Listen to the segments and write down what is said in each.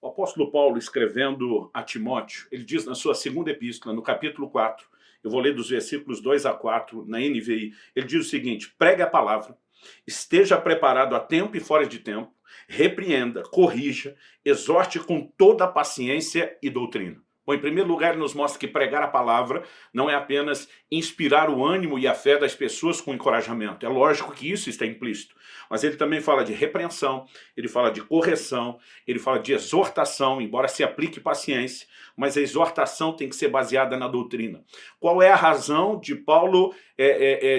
O apóstolo Paulo, escrevendo a Timóteo, ele diz na sua segunda epístola, no capítulo 4, eu vou ler dos versículos 2 a 4, na NVI, ele diz o seguinte: pregue a palavra, esteja preparado a tempo e fora de tempo, repreenda, corrija, exorte com toda a paciência e doutrina. Bom, em primeiro lugar, ele nos mostra que pregar a palavra não é apenas inspirar o ânimo e a fé das pessoas com encorajamento. É lógico que isso está implícito. Mas ele também fala de repreensão, ele fala de correção, ele fala de exortação, embora se aplique paciência, mas a exortação tem que ser baseada na doutrina. Qual é a razão de Paulo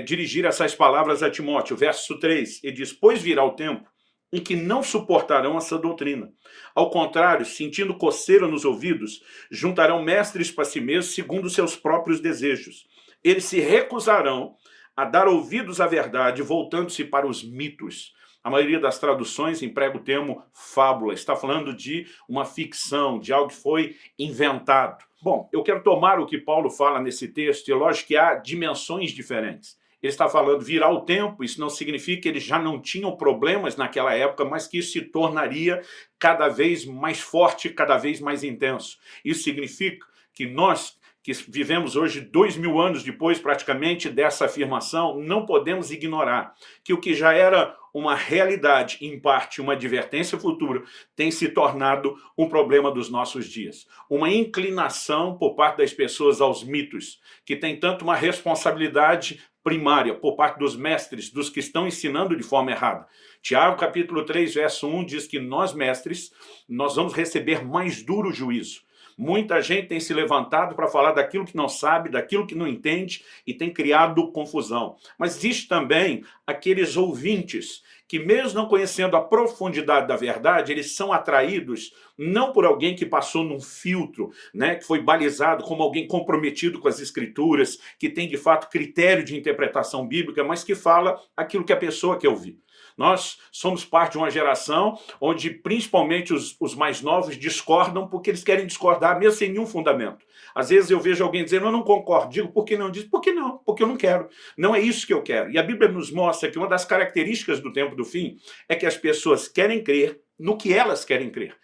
dirigir essas palavras a Timóteo? Verso 3, ele diz: pois virá o tempo em que não suportarão essa doutrina. Ao contrário, sentindo coceira nos ouvidos, juntarão mestres para si mesmos segundo seus próprios desejos. Eles se recusarão a dar ouvidos à verdade, voltando-se para os mitos. A maioria das traduções emprega o termo fábula, está falando de uma ficção, de algo que foi inventado. Bom, eu quero tomar o que Paulo fala nesse texto, e é lógico que há dimensões diferentes. Ele está falando virar o tempo, isso não significa que eles já não tinham problemas naquela época, mas que isso se tornaria cada vez mais forte, cada vez mais intenso. Isso significa que nós, que vivemos hoje 2000 anos depois praticamente dessa afirmação, não podemos ignorar que o que já era uma realidade, em parte uma advertência futura, tem se tornado um problema dos nossos dias. Uma inclinação por parte das pessoas aos mitos, que tem tanto uma responsabilidade primária por parte dos mestres, dos que estão ensinando de forma errada. Tiago, capítulo 3, verso 1, diz que nós, mestres, nós vamos receber mais duro juízo. Muita gente tem se levantado para falar daquilo que não sabe, daquilo que não entende, e tem criado confusão. Mas existe também aqueles ouvintes que, mesmo não conhecendo a profundidade da verdade, eles são atraídos não por alguém que passou num filtro, né, que foi balizado como alguém comprometido com as escrituras, que tem de fato critério de interpretação bíblica, mas que fala aquilo que a pessoa quer ouvir. Nós somos parte de uma geração onde principalmente os mais novos discordam porque eles querem discordar mesmo sem nenhum fundamento. Às vezes eu vejo alguém dizendo: eu não concordo. Digo: por que não? Diz: por que não? Porque eu não quero. Não é isso que eu quero. E a Bíblia nos mostra que uma das características do tempo do fim é que as pessoas querem crer no que elas querem crer.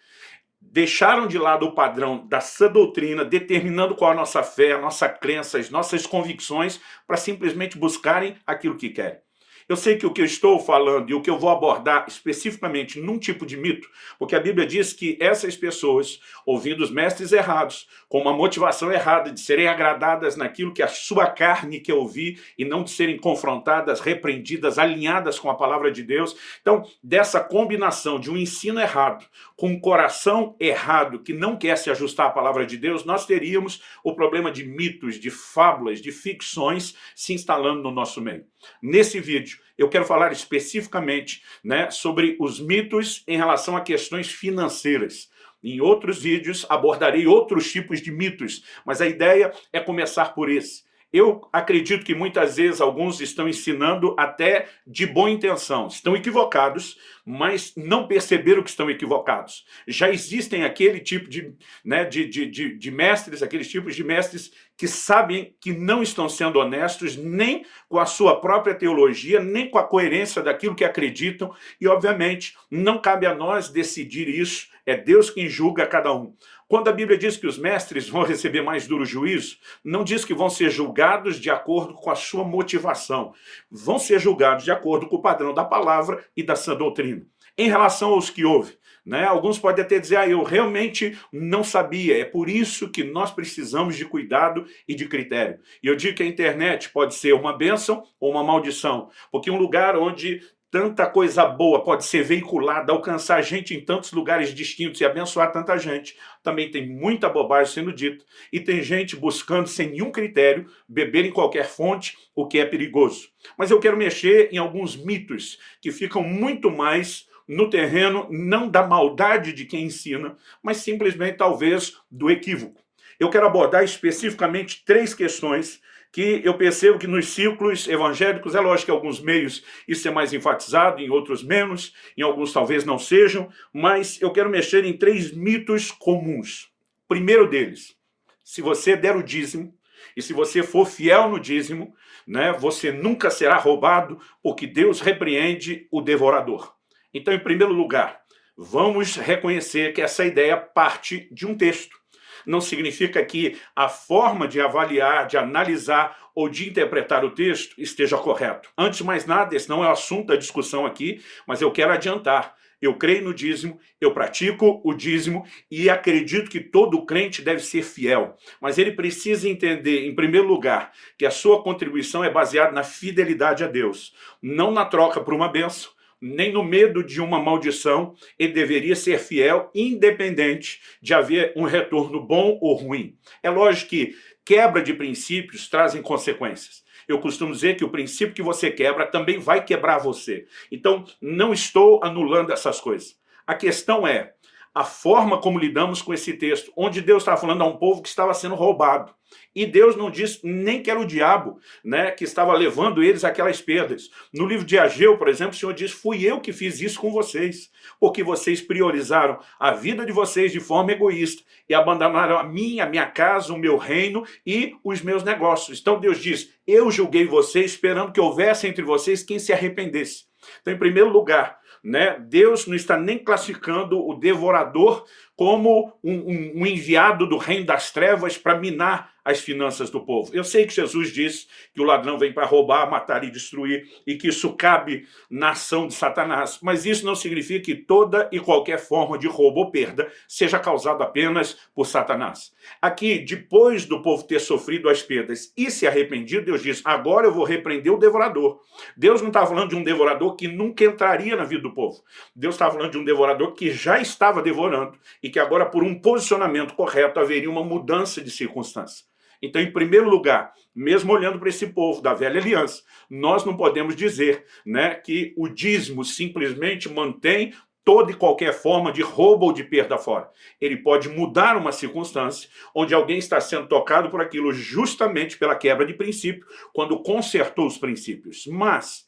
Deixaram de lado o padrão da sã doutrina, determinando qual é a nossa fé, a nossa crença, as nossas convicções, para simplesmente buscarem aquilo que querem. Eu sei que o que eu estou falando e o que eu vou abordar especificamente num tipo de mito, porque a Bíblia diz que essas pessoas, ouvindo os mestres errados, com uma motivação errada de serem agradadas naquilo que a sua carne quer ouvir e não de serem confrontadas, repreendidas, alinhadas com a palavra de Deus. Então, dessa combinação de um ensino errado com um coração errado que não quer se ajustar à palavra de Deus, nós teríamos o problema de mitos, de fábulas, de ficções se instalando no nosso meio. Nesse vídeo, eu quero falar especificamente, né, sobre os mitos em relação a questões financeiras. Em outros vídeos abordarei outros tipos de mitos, mas a ideia é começar por esse. Eu acredito que muitas vezes alguns estão ensinando até de boa intenção, estão equivocados, mas não perceberam que estão equivocados. Já existem aquele tipo de mestres, aqueles tipos de mestres que sabem que não estão sendo honestos nem com a sua própria teologia, nem com a coerência daquilo que acreditam, e obviamente não cabe a nós decidir isso, é Deus quem julga cada um. Quando a Bíblia diz que os mestres vão receber mais duro juízo, não diz que vão ser julgados de acordo com a sua motivação. Vão ser julgados de acordo com o padrão da palavra e da sã doutrina. Em relação aos que ouvem, né, alguns podem até dizer: eu realmente não sabia. É por isso que nós precisamos de cuidado e de critério. E eu digo que a internet pode ser uma bênção ou uma maldição, porque um lugar onde tanta coisa boa pode ser veiculada, alcançar gente em tantos lugares distintos e abençoar tanta gente, também tem muita bobagem sendo dita, e tem gente buscando sem nenhum critério beber em qualquer fonte, o que é perigoso. Mas eu quero mexer em alguns mitos que ficam muito mais no terreno não da maldade de quem ensina, mas simplesmente talvez do equívoco. Eu quero abordar especificamente 3 questões que eu percebo que nos círculos evangélicos, é lógico que em alguns meios isso é mais enfatizado, em outros menos, em alguns talvez não sejam, mas eu quero mexer em 3 mitos comuns. Primeiro deles: se você der o dízimo, e se você for fiel no dízimo, né, você nunca será roubado, porque Deus repreende o devorador. Então, em primeiro lugar, vamos reconhecer que essa ideia parte de um texto. Não significa que a forma de avaliar, de analisar ou de interpretar o texto esteja correto. Antes de mais nada, esse não é o assunto da discussão aqui, mas eu quero adiantar. Eu creio no dízimo, eu pratico o dízimo e acredito que todo crente deve ser fiel. Mas ele precisa entender, em primeiro lugar, que a sua contribuição é baseada na fidelidade a Deus, não na troca por uma bênção, nem no medo de uma maldição. Ele deveria ser fiel, independente de haver um retorno bom ou ruim. É lógico que quebra de princípios trazem consequências. Eu costumo dizer que o princípio que você quebra também vai quebrar você. Então, não estou anulando essas coisas. A questão é a forma como lidamos com esse texto, onde Deus estava falando a um povo que estava sendo roubado. E Deus não diz nem que era o diabo, né, que estava levando eles àquelas perdas. No livro de Ageu, por exemplo, o Senhor diz: fui eu que fiz isso com vocês, porque vocês priorizaram a vida de vocês de forma egoísta e abandonaram a minha casa, o meu reino e os meus negócios. Então Deus diz: eu julguei vocês esperando que houvesse entre vocês quem se arrependesse. Então, em primeiro lugar, né, Deus não está nem classificando o devorador como um enviado do reino das trevas para minar as finanças do povo. Eu sei que Jesus disse que o ladrão vem para roubar, matar e destruir, e que isso cabe na ação de Satanás, mas isso não significa que toda e qualquer forma de roubo ou perda seja causada apenas por Satanás. Aqui, depois do povo ter sofrido as perdas e se arrependido, Deus diz: agora eu vou repreender o devorador. Deus não está falando de um devorador que nunca entraria na vida do povo. Deus está falando de um devorador que já estava devorando e que agora, por um posicionamento correto, haveria uma mudança de circunstância. Então, em primeiro lugar, mesmo olhando para esse povo da velha aliança, nós não podemos dizer, né, que o dízimo simplesmente mantém toda e qualquer forma de roubo ou de perda fora. Ele pode mudar uma circunstância onde alguém está sendo tocado por aquilo justamente pela quebra de princípio, quando consertou os princípios. Mas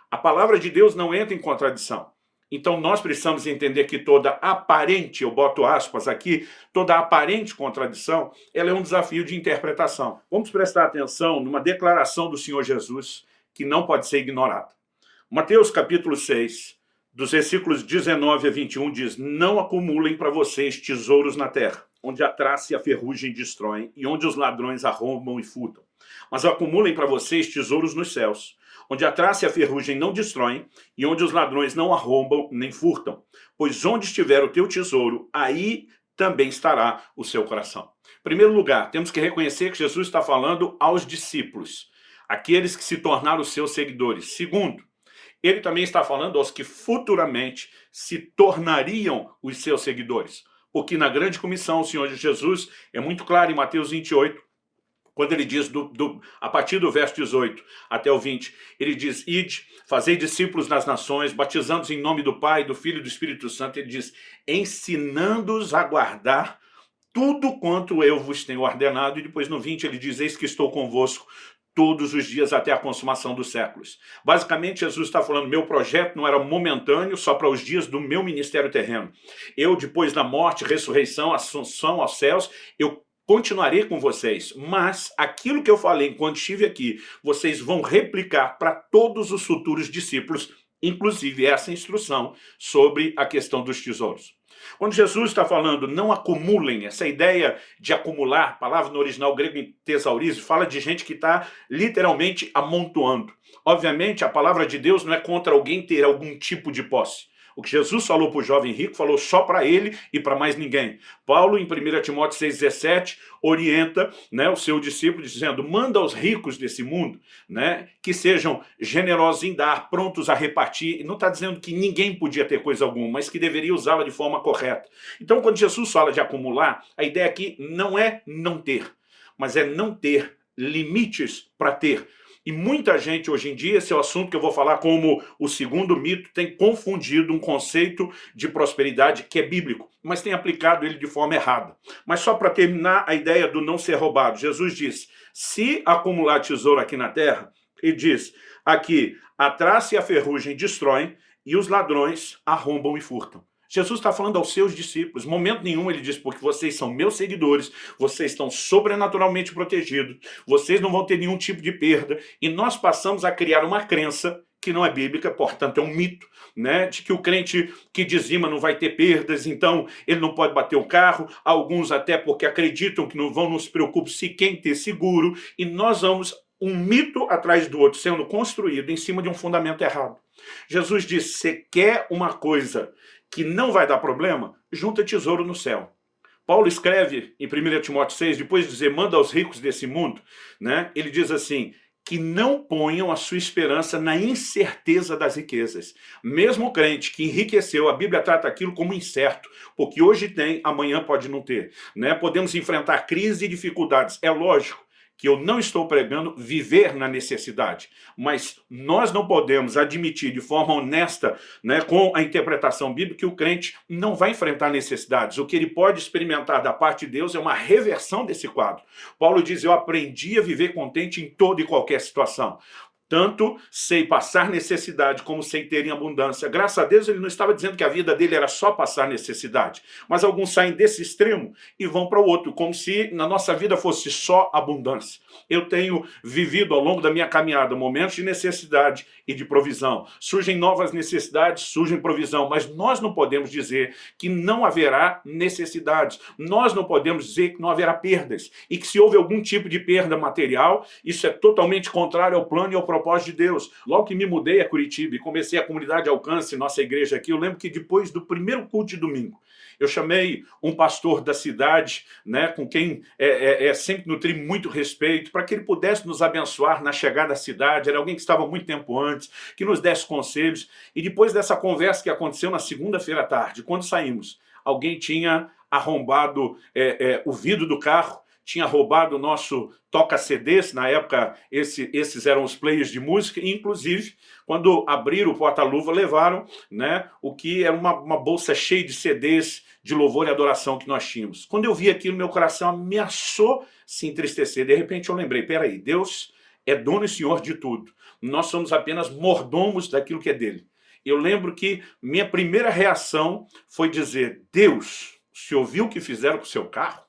a palavra de Deus não entra em contradição. Então nós precisamos entender que toda aparente, eu boto aspas aqui, toda aparente contradição, ela é um desafio de interpretação. Vamos prestar atenção numa declaração do Senhor Jesus que não pode ser ignorada. Mateus capítulo 6, dos versículos 19 a 21 diz: não acumulem para vocês tesouros na terra, onde a traça e a ferrugem destroem e onde os ladrões arrombam e furtam. Mas acumulem para vocês tesouros nos céus, onde a traça e a ferrugem não destroem, e onde os ladrões não arrombam nem furtam. Pois onde estiver o teu tesouro, aí também estará o seu coração. Em primeiro lugar, temos que reconhecer que Jesus está falando aos discípulos, aqueles que se tornaram os seus seguidores. Segundo, ele também está falando aos que futuramente se tornariam os seus seguidores. Porque na grande comissão, o Senhor Jesus é muito claro em Mateus 28, quando ele diz, a partir do verso 18 até o 20, ele diz: ide, fazei discípulos nas nações, batizando-os em nome do Pai, do Filho e do Espírito Santo. Ele diz: ensinando-os a guardar tudo quanto eu vos tenho ordenado. E depois no 20 ele diz: eis que estou convosco todos os dias até a consumação dos séculos. Basicamente, Jesus está falando: meu projeto não era momentâneo, só para os dias do meu ministério terreno. Eu, depois da morte, ressurreição, assunção aos céus, eu continuarei com vocês, mas aquilo que eu falei enquanto estive aqui, vocês vão replicar para todos os futuros discípulos, inclusive essa instrução sobre a questão dos tesouros. Quando Jesus está falando não acumulem, essa ideia de acumular, a palavra no original grego em tesaurizo, fala de gente que está literalmente amontoando. Obviamente, a palavra de Deus não é contra alguém ter algum tipo de posse. O que Jesus falou para o jovem rico, falou só para ele e para mais ninguém. Paulo, em 1 Timóteo 6,17, orienta, né, o seu discípulo, dizendo: manda aos ricos desse mundo, né, que sejam generosos em dar, prontos a repartir. E não está dizendo que ninguém podia ter coisa alguma, mas que deveria usá-la de forma correta. Então, quando Jesus fala de acumular, a ideia aqui não é não ter, mas é não ter limites para ter. E muita gente hoje em dia, esse é o assunto que eu vou falar como o segundo mito, tem confundido um conceito de prosperidade que é bíblico, mas tem aplicado ele de forma errada. Mas só para terminar a ideia do não ser roubado, Jesus diz: se acumular tesouro aqui na terra, ele diz aqui, a traça e a ferrugem destroem e os ladrões arrombam e furtam. Jesus está falando aos seus discípulos. Em momento nenhum ele diz: porque vocês são meus seguidores, vocês estão sobrenaturalmente protegidos, vocês não vão ter nenhum tipo de perda. E nós passamos a criar uma crença que não é bíblica, portanto é um mito, né, de que o crente que dizima não vai ter perdas, então ele não pode bater o carro, alguns até porque acreditam que não vão, não se preocupar sequer em ter seguro, e nós vamos um mito atrás do outro sendo construído em cima de um fundamento errado. Jesus disse, você quer uma coisa que não vai dar problema? Junta tesouro no céu. Paulo escreve em 1 Timóteo 6, depois de dizer, manda aos ricos desse mundo, né, ele diz assim, que não ponham a sua esperança na incerteza das riquezas. Mesmo o crente que enriqueceu, a Bíblia trata aquilo como incerto, porque hoje tem, amanhã pode não ter, né? Podemos enfrentar crise e dificuldades, é lógico que eu não estou pregando viver na necessidade, mas nós não podemos admitir de forma honesta, né, com a interpretação bíblica, que o crente não vai enfrentar necessidades. O que ele pode experimentar da parte de Deus é uma reversão desse quadro. Paulo diz, eu aprendi a viver contente em toda e qualquer situação. Tanto sei passar necessidade como sei ter em abundância. Graças a Deus ele não estava dizendo que a vida dele era só passar necessidade. Mas alguns saem desse extremo e vão para o outro, como se na nossa vida fosse só abundância. Eu tenho vivido ao longo da minha caminhada momentos de necessidade e de provisão. Surgem novas necessidades, surgem provisão, mas nós não podemos dizer que não haverá necessidades. Nós não podemos dizer que não haverá perdas. E que se houve algum tipo de perda material, isso é totalmente contrário ao plano e ao propósito de Deus. Logo que me mudei a Curitiba e comecei a comunidade de alcance, nossa igreja aqui, eu lembro que depois do primeiro culto de domingo, eu chamei um pastor da cidade, né, com quem sempre nutri muito respeito, para que ele pudesse nos abençoar na chegada à cidade. Era alguém que estava muito tempo antes, que nos desse conselhos. E depois dessa conversa que aconteceu na segunda-feira à tarde, quando saímos, alguém tinha arrombado o vidro do carro, tinha roubado o nosso toca-CDs, na época esses eram os players de música, e inclusive, quando abriram o porta-luva, levaram, né, o que era uma bolsa cheia de CDs de louvor e adoração que nós tínhamos. Quando eu vi aquilo, meu coração ameaçou se entristecer. De repente eu lembrei, peraí, Deus é dono e senhor de tudo. Nós somos apenas mordomos daquilo que é dele. Eu lembro que minha primeira reação foi dizer, Deus, o senhor viu o que fizeram com o seu carro?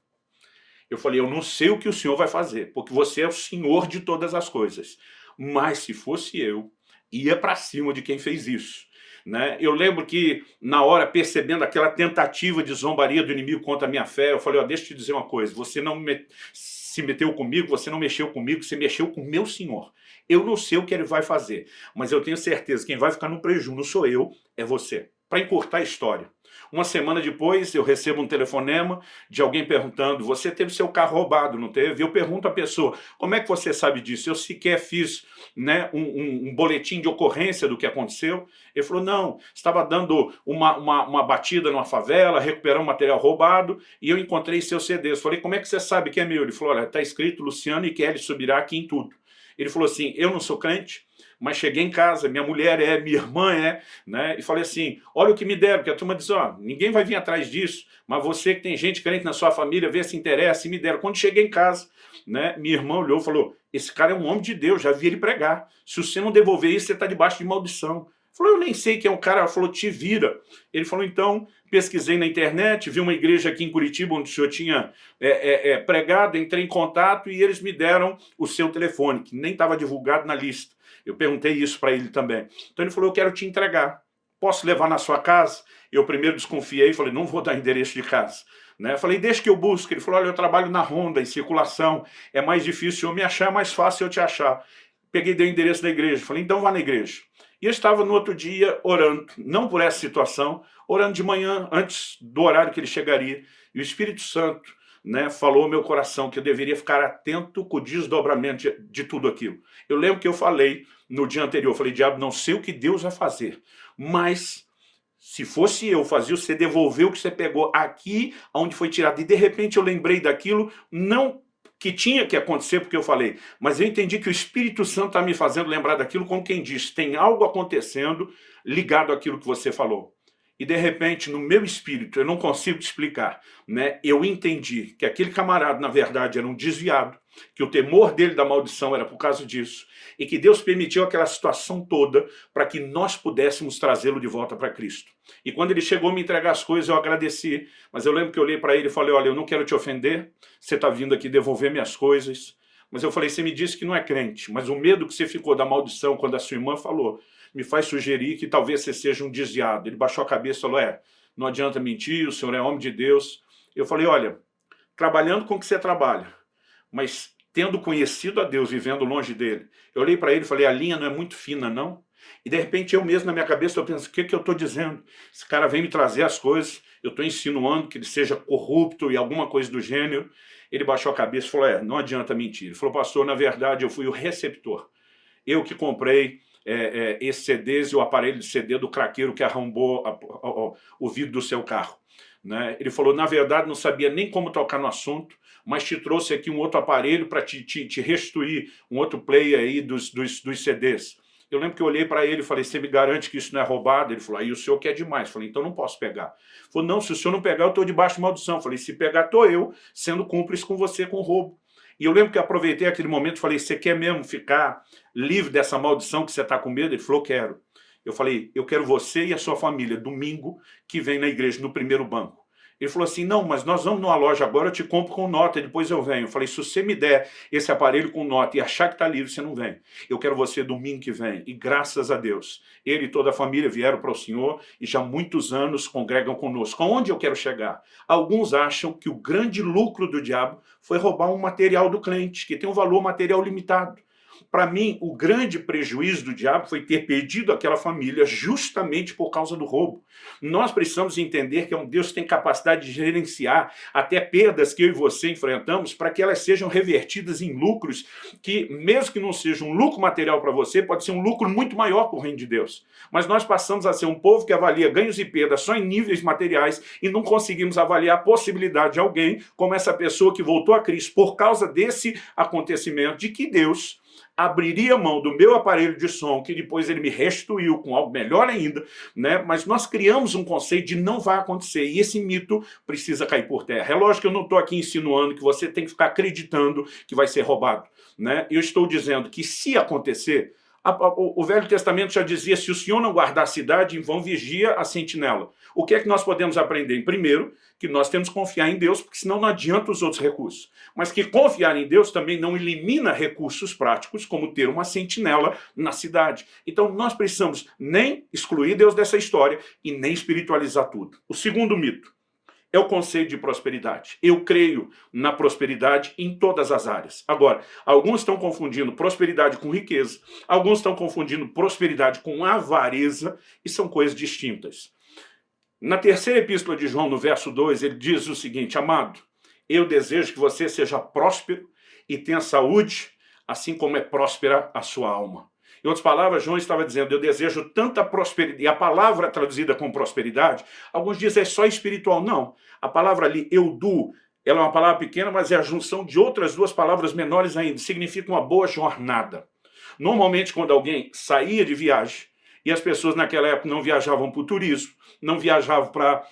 Eu falei, eu não sei o que o senhor vai fazer, porque você é o senhor de todas as coisas. Mas se fosse eu, ia para cima de quem fez isso. Né? Eu lembro que, na hora, percebendo aquela tentativa de zombaria do inimigo contra a minha fé, eu falei, deixa eu te dizer uma coisa, você não se meteu comigo, você não mexeu comigo, você mexeu com o meu Senhor. Eu não sei o que ele vai fazer, mas eu tenho certeza que quem vai ficar no prejuízo não sou eu, é você. Para encurtar a história. Uma semana depois, eu recebo um telefonema de alguém perguntando, você teve seu carro roubado, não teve? Eu pergunto à pessoa, como é que você sabe disso? Eu sequer fiz, né, um boletim de ocorrência do que aconteceu. Ele falou, não, estava dando uma batida numa favela, recuperando material roubado, e eu encontrei seus CDs. Eu falei, como é que você sabe que é meu? Ele falou, olha, está escrito Luciano e Kelly Subirá aqui em tudo. Ele falou assim, eu não sou crente, mas cheguei em casa, minha mulher minha irmã né? E falei assim, olha o que me deram, porque a turma diz, ninguém vai vir atrás disso, mas você que tem gente crente na sua família, vê se interessa, e me deram. Quando cheguei em casa, né, minha irmã olhou e falou, esse cara é um homem de Deus, já vi ele pregar, se você não devolver isso, você está debaixo de maldição. Falou, eu nem sei quem é o cara. Ela falou, te vira. Ele falou, então, pesquisei na internet, vi uma igreja aqui em Curitiba, onde o senhor tinha pregado, entrei em contato e eles me deram o seu telefone, que nem estava divulgado na lista. Eu perguntei isso para ele também. Então ele falou, eu quero te entregar. Posso levar na sua casa? Eu primeiro desconfiei e falei, não vou dar endereço de casa. Né? Falei, deixa que eu busque. Ele falou, olha, eu trabalho na Honda, em circulação, é mais difícil eu me achar, é mais fácil eu te achar. Peguei, dei o endereço da igreja. Falei, então vá na igreja. E eu estava no outro dia orando, não por essa situação, orando de manhã, antes do horário que ele chegaria. E o Espírito Santo, né, falou ao meu coração que eu deveria ficar atento com o desdobramento de tudo aquilo. Eu lembro que eu falei no dia anterior, eu falei, diabo, não sei o que Deus vai fazer, mas se fosse eu, fazia você devolver o que você pegou aqui, onde foi tirado. E de repente eu lembrei daquilo, não que tinha que acontecer porque eu falei, mas eu entendi que o Espírito Santo está me fazendo lembrar daquilo, como quem diz, tem algo acontecendo ligado àquilo que você falou. E de repente, no meu espírito, eu não consigo te explicar, né? Eu entendi que aquele camarada, na verdade, era um desviado, que o temor dele da maldição era por causa disso, e que Deus permitiu aquela situação toda para que nós pudéssemos trazê-lo de volta para Cristo. E quando ele chegou a me entregar as coisas, eu agradeci, mas eu lembro que eu olhei para ele e falei, olha, eu não quero te ofender, você está vindo aqui devolver minhas coisas, mas eu falei, você me disse que não é crente, mas o medo que você ficou da maldição quando a sua irmã falou, me faz sugerir que talvez você seja um desviado. Ele baixou a cabeça e falou, não adianta mentir, o senhor é homem de Deus. Eu falei, olha, trabalhando com o que você trabalha, mas tendo conhecido a Deus, vivendo longe dele, eu olhei para ele e falei, a linha não é muito fina, não? E de repente eu mesmo na minha cabeça eu penso, o que eu estou dizendo? Esse cara vem me trazer as coisas, eu estou insinuando que ele seja corrupto e alguma coisa do gênero. Ele baixou a cabeça e falou, não adianta mentir. Ele falou, pastor, na verdade eu fui o receptor. Eu que comprei esses CDs e o aparelho de CD do craqueiro que arrombou o vidro do seu carro. Né? Ele falou, na verdade não sabia nem como tocar no assunto, mas te trouxe aqui um outro aparelho para te restituir, um outro player aí dos CDs. Eu lembro que eu olhei para ele e falei, você me garante que isso não é roubado? Ele falou, aí o senhor quer demais. Eu falei, então não posso pegar. Ele falou, não, se o senhor não pegar, eu estou debaixo de maldição. Eu falei, se pegar, estou eu sendo cúmplice com você com roubo. E eu lembro que aproveitei aquele momento e falei, você quer mesmo ficar livre dessa maldição que você está com medo? Ele falou, quero. Eu falei, eu quero você e a sua família, domingo, que vem na igreja, no primeiro banco. Ele falou assim, não, mas nós vamos numa loja agora, eu te compro com nota, depois eu venho. Eu falei, se você me der esse aparelho com nota e achar que está livre, você não vem. Eu quero você domingo que vem. E graças a Deus, ele e toda a família vieram para o Senhor e já há muitos anos congregam conosco. Aonde eu quero chegar? Alguns acham que o grande lucro do diabo foi roubar um material do crente, que tem um valor material limitado. Para mim, o grande prejuízo do diabo foi ter perdido aquela família justamente por causa do roubo. Nós precisamos entender que é um Deus que tem capacidade de gerenciar até perdas que eu e você enfrentamos para que elas sejam revertidas em lucros que, mesmo que não seja um lucro material para você, pode ser um lucro muito maior para o reino de Deus. Mas nós passamos a ser um povo que avalia ganhos e perdas só em níveis materiais e não conseguimos avaliar a possibilidade de alguém, como essa pessoa que voltou a Cristo por causa desse acontecimento, de que Deus abriria mão do meu aparelho de som, que depois ele me restituiu com algo melhor ainda, né? Mas nós criamos um conceito de não vai acontecer, e esse mito precisa cair por terra. É lógico que eu não estou aqui insinuando que você tem que ficar acreditando que vai ser roubado, né? Eu estou dizendo que se acontecer, o Velho Testamento já dizia, se o Senhor não guardar a cidade, em vão vigia a sentinela. O que é que nós podemos aprender? Primeiro, que nós temos que confiar em Deus, porque senão não adianta os outros recursos. Mas que confiar em Deus também não elimina recursos práticos, como ter uma sentinela na cidade. Então nós precisamos nem excluir Deus dessa história e nem espiritualizar tudo. O segundo mito é o conceito de prosperidade. Eu creio na prosperidade em todas as áreas. Agora, alguns estão confundindo prosperidade com riqueza, alguns estão confundindo prosperidade com avareza, e são coisas distintas. Na terceira epístola de João, no verso 2, ele diz o seguinte, amado, eu desejo que você seja próspero e tenha saúde, assim como é próspera a sua alma. Em outras palavras, João estava dizendo, eu desejo tanta prosperidade, e a palavra traduzida como prosperidade, alguns dizem é só espiritual. Não, a palavra ali, eudu, ela é uma palavra pequena, mas é a junção de outras duas palavras menores ainda, significa uma boa jornada. Normalmente, quando alguém saía de viagem, e as pessoas naquela época não viajavam para o turismo, não viajavam para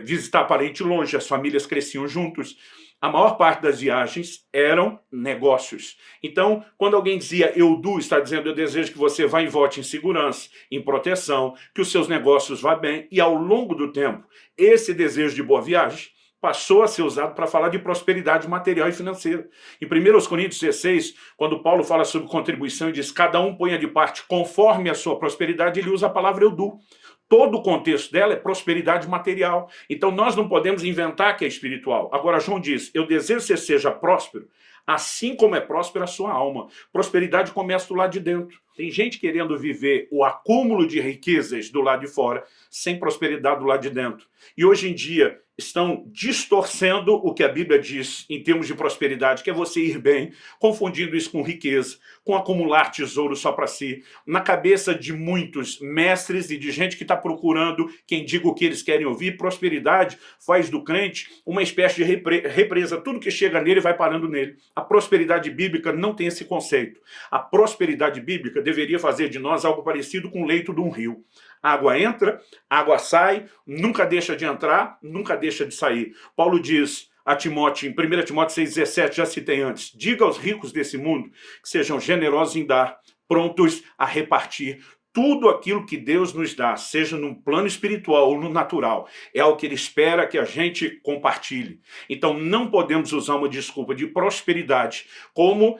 visitar parente longe, as famílias cresciam juntos. A maior parte das viagens eram negócios. Então, quando alguém dizia eudu, está dizendo eu desejo que você vá e volte em segurança, em proteção, que os seus negócios vá bem. E ao longo do tempo, esse desejo de boa viagem passou a ser usado para falar de prosperidade material e financeira. Em 1 Coríntios 16, quando Paulo fala sobre contribuição e diz cada um ponha de parte conforme a sua prosperidade, ele usa a palavra eudu. Todo o contexto dela é prosperidade material. Então nós não podemos inventar que é espiritual. Agora João diz, eu desejo que você seja próspero, assim como é próspera a sua alma. Prosperidade começa do lado de dentro. Tem gente querendo viver o acúmulo de riquezas do lado de fora, sem prosperidade do lado de dentro. E hoje em dia estão distorcendo o que a Bíblia diz em termos de prosperidade, que é você ir bem, confundindo isso com riqueza, com acumular tesouro só para si. Na cabeça de muitos mestres e de gente que está procurando quem diga o que eles querem ouvir, prosperidade faz do crente uma espécie de represa. Tudo que chega nele vai parando nele. A prosperidade bíblica não tem esse conceito. A prosperidade bíblica deveria fazer de nós algo parecido com o leito de um rio. A água entra, a água sai, nunca deixa de entrar, nunca deixa de sair. Paulo diz a Timóteo, em 1 Timóteo 6,17, já citei antes, diga aos ricos desse mundo que sejam generosos em dar, prontos a repartir tudo aquilo que Deus nos dá, seja no plano espiritual ou no natural, é o que Ele espera que a gente compartilhe. Então não podemos usar uma desculpa de prosperidade como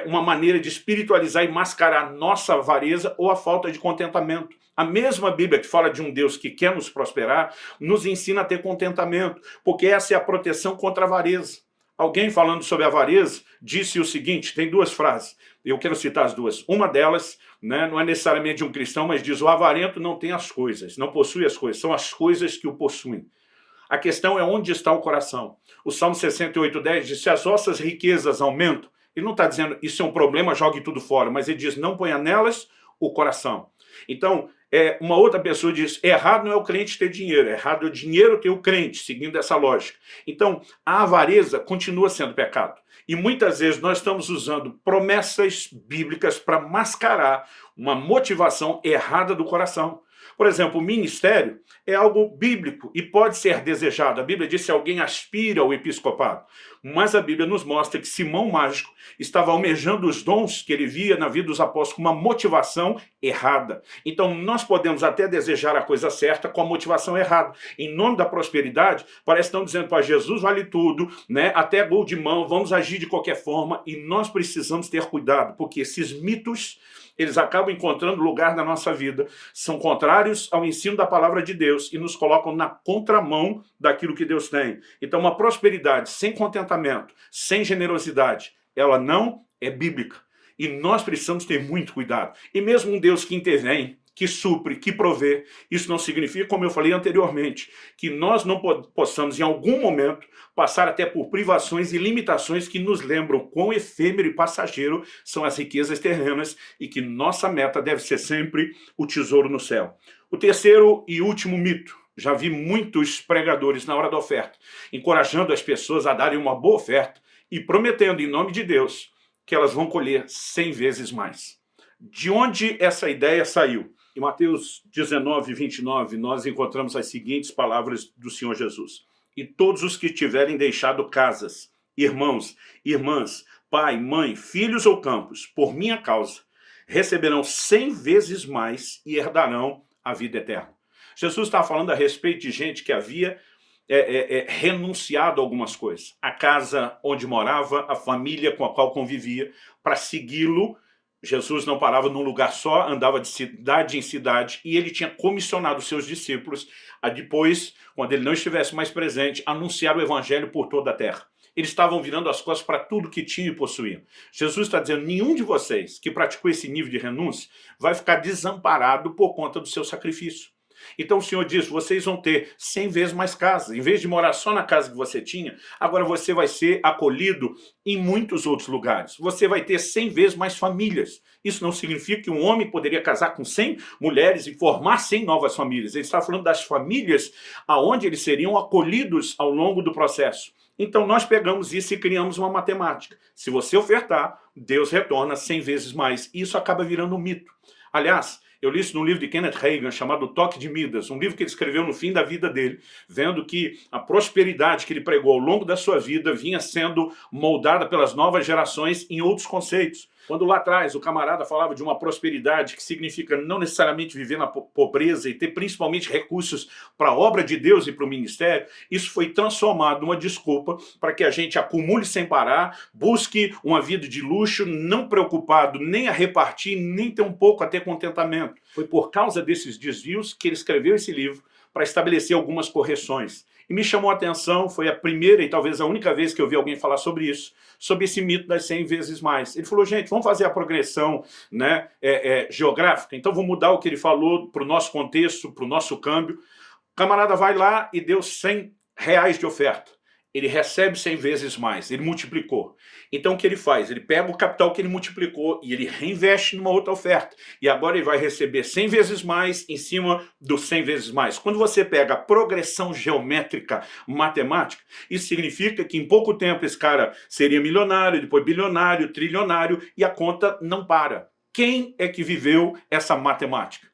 uma maneira de espiritualizar e mascarar nossa avareza ou a falta de contentamento. A mesma Bíblia que fala de um Deus que quer nos prosperar, nos ensina a ter contentamento, porque essa é a proteção contra a avareza. Alguém falando sobre a avareza disse o seguinte, tem duas frases, eu quero citar as duas. Uma delas, né, não é necessariamente de um cristão, mas diz: o avarento não tem as coisas, não possui as coisas, são as coisas que o possuem. A questão é onde está o coração. O Salmo 68:10 diz: se as vossas riquezas aumentam, ele não está dizendo isso é um problema, jogue tudo fora, mas ele diz: não ponha nelas o coração. Então, uma outra pessoa diz: errado não é o crente ter dinheiro, errado é o dinheiro ter o crente, seguindo essa lógica. Então, a avareza continua sendo pecado. E muitas vezes nós estamos usando promessas bíblicas para mascarar uma motivação errada do coração. Por exemplo, o ministério é algo bíblico e pode ser desejado. A Bíblia diz que alguém aspira ao episcopado. Mas a Bíblia nos mostra que Simão Mágico estava almejando os dons que ele via na vida dos apóstolos com uma motivação errada. Então nós podemos até desejar a coisa certa com a motivação errada. Em nome da prosperidade, parece que estão dizendo para Jesus vale tudo, né? Até gol de mão, vamos agir de qualquer forma, e nós precisamos ter cuidado, porque esses mitos, eles acabam encontrando lugar na nossa vida, são contrários ao ensino da palavra de Deus e nos colocam na contramão daquilo que Deus tem. Então uma prosperidade sem contentamento, sem generosidade, ela não é bíblica. E nós precisamos ter muito cuidado. E mesmo um Deus que intervém, que supre, que provê, isso não significa, como eu falei anteriormente, que nós não possamos em algum momento passar até por privações e limitações que nos lembram quão efêmero e passageiro são as riquezas terrenas e que nossa meta deve ser sempre o tesouro no céu. O terceiro e último mito. Já vi muitos pregadores na hora da oferta, encorajando as pessoas a darem uma boa oferta e prometendo em nome de Deus que elas vão colher 100 vezes mais. De onde essa ideia saiu? Em Mateus 19:29, nós encontramos as seguintes palavras do Senhor Jesus. E todos os que tiverem deixado casas, irmãos, irmãs, pai, mãe, filhos ou campos, por minha causa, receberão 100 vezes mais e herdarão a vida eterna. Jesus está falando a respeito de gente que havia renunciado a algumas coisas. A casa onde morava, a família com a qual convivia, para segui-lo. Jesus não parava num lugar só, andava de cidade em cidade, e ele tinha comissionado os seus discípulos a depois, quando ele não estivesse mais presente, anunciar o evangelho por toda a terra. Eles estavam virando as costas para tudo que tinham e possuíam. Jesus está dizendo: nenhum de vocês que praticou esse nível de renúncia vai ficar desamparado por conta do seu sacrifício. Então o Senhor diz: vocês vão ter 100 vezes mais casas. Em vez de morar só na casa que você tinha, agora você vai ser acolhido em muitos outros lugares. Você vai ter 100 vezes mais famílias. Isso não significa que um homem poderia casar com 100 mulheres e formar 100 novas famílias. Ele está falando das famílias aonde eles seriam acolhidos ao longo do processo. Então nós pegamos isso e criamos uma matemática. Se você ofertar, Deus retorna 100 vezes mais. Isso acaba virando um mito. Aliás, eu li isso num livro de Kenneth Hagin, chamado O Toque de Midas, um livro que ele escreveu no fim da vida dele, vendo que a prosperidade que ele pregou ao longo da sua vida vinha sendo moldada pelas novas gerações em outros conceitos. Quando lá atrás o camarada falava de uma prosperidade que significa não necessariamente viver na pobreza e ter principalmente recursos para a obra de Deus e para o ministério, isso foi transformado numa desculpa para que a gente acumule sem parar, busque uma vida de luxo, não preocupado nem a repartir, nem ter um pouco a ter contentamento. Foi por causa desses desvios que ele escreveu esse livro para estabelecer algumas correções. E me chamou a atenção, foi a primeira e talvez a única vez que eu vi alguém falar sobre isso, sobre esse mito das 100 vezes mais. Ele falou: gente, vamos fazer a progressão, né, geográfica, então vamos mudar o que ele falou para o nosso contexto, para o nosso câmbio. O camarada vai lá e deu 100 reais de oferta. Ele recebe 100 vezes mais, ele multiplicou. Então o que ele faz? Ele pega o capital que ele multiplicou e ele reinveste numa outra oferta. E agora ele vai receber 100 vezes mais em cima dos 100 vezes mais. Quando você pega a progressão geométrica matemática, isso significa que em pouco tempo esse cara seria milionário, depois bilionário, trilionário, e a conta não para. Quem é que viveu essa matemática?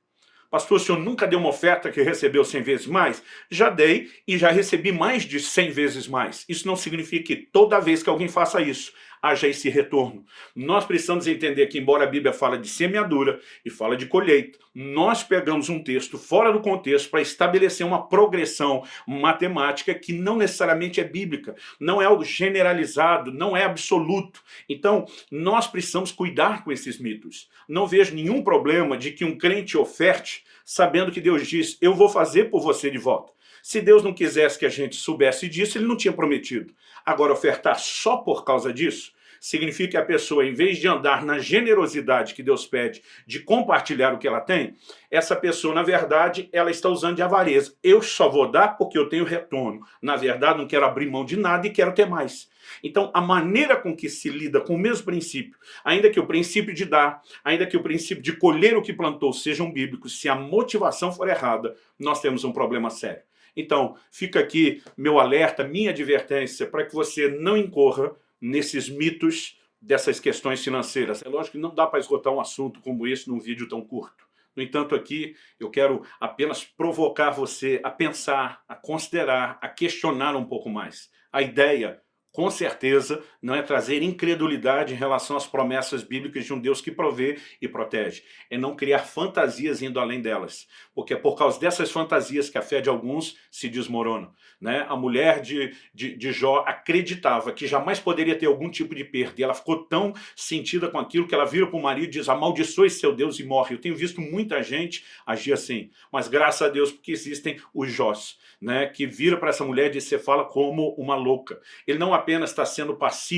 Pastor, o senhor nunca deu uma oferta que recebeu 100 vezes mais? Já dei e já recebi mais de 100 vezes mais. Isso não significa que toda vez que alguém faça isso, haja esse retorno. Nós precisamos entender que, embora a Bíblia fala de semeadura e fala de colheita, nós pegamos um texto fora do contexto para estabelecer uma progressão matemática que não necessariamente é bíblica, não é algo generalizado, não é absoluto. Então, nós precisamos cuidar com esses mitos. Não vejo nenhum problema de que um crente oferte, sabendo que Deus diz, eu vou fazer por você de volta. Se Deus não quisesse que a gente soubesse disso, ele não tinha prometido. Agora, ofertar só por causa disso, significa que a pessoa, em vez de andar na generosidade que Deus pede, de compartilhar o que ela tem, essa pessoa, na verdade, ela está usando de avareza. Eu só vou dar porque eu tenho retorno. Na verdade, não quero abrir mão de nada e quero ter mais. Então, a maneira com que se lida com o mesmo princípio, ainda que o princípio de dar, ainda que o princípio de colher o que plantou sejam bíblicos, se a motivação for errada, nós temos um problema sério. Então, fica aqui meu alerta, minha advertência, para que você não incorra nesses mitos dessas questões financeiras. É lógico que não dá para esgotar um assunto como esse num vídeo tão curto. No entanto, aqui eu quero apenas provocar você a pensar, a considerar, a questionar um pouco mais. A ideia, com certeza, não é trazer incredulidade em relação às promessas bíblicas de um Deus que provê e protege. É não criar fantasias indo além delas. Porque é por causa dessas fantasias que a fé de alguns se desmorona. Né? A mulher de Jó acreditava que jamais poderia ter algum tipo de perda. E ela ficou tão sentida com aquilo que ela vira para o marido e diz, amaldiçoe seu Deus e morre. Eu tenho visto muita gente agir assim. Mas graças a Deus porque existem os Jós, né? Que vira para essa mulher e diz, você fala como uma louca. Ele não apenas está sendo passivo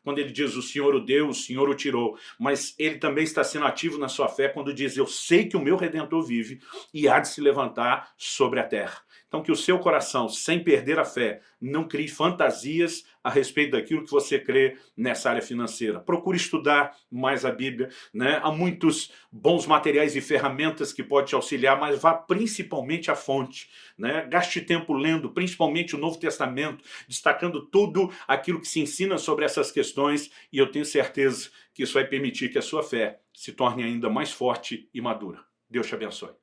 quando ele diz o Senhor o deu, o Senhor o tirou, mas ele também está sendo ativo na sua fé quando diz eu sei que o meu Redentor vive e há de se levantar sobre a terra. Então que o seu coração, sem perder a fé, não crie fantasias a respeito daquilo que você crê nessa área financeira. Procure estudar mais a Bíblia, né? Há muitos bons materiais e ferramentas que podem te auxiliar, mas vá principalmente à fonte, né? Gaste tempo lendo, principalmente o Novo Testamento, destacando tudo aquilo que se ensina sobre essas questões, e eu tenho certeza que isso vai permitir que a sua fé se torne ainda mais forte e madura. Deus te abençoe.